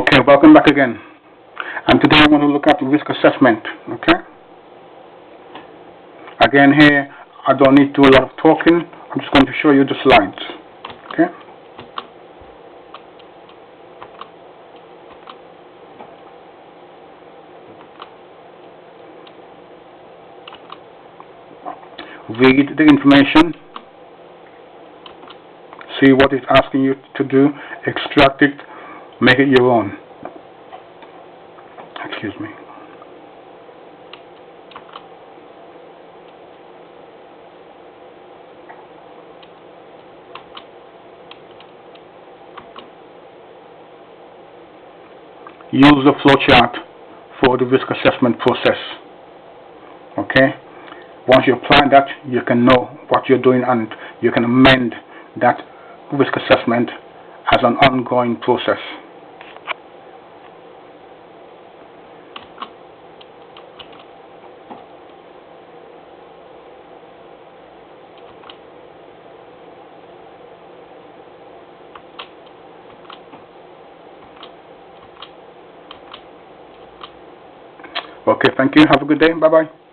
Okay, welcome back again. And today I want to look at risk assessment. Okay. Again, here I don't need to do a lot of talking. I'm just going to show you the slides. Okay. Read the information. See what it's asking you to do. Extract it. Make it your own. Excuse me. Use the flowchart for the risk assessment process. Okay. Once you apply that, you can know what you're doing and you can amend that risk assessment as an ongoing process. Okay, thank you. Have a good day. Bye-bye.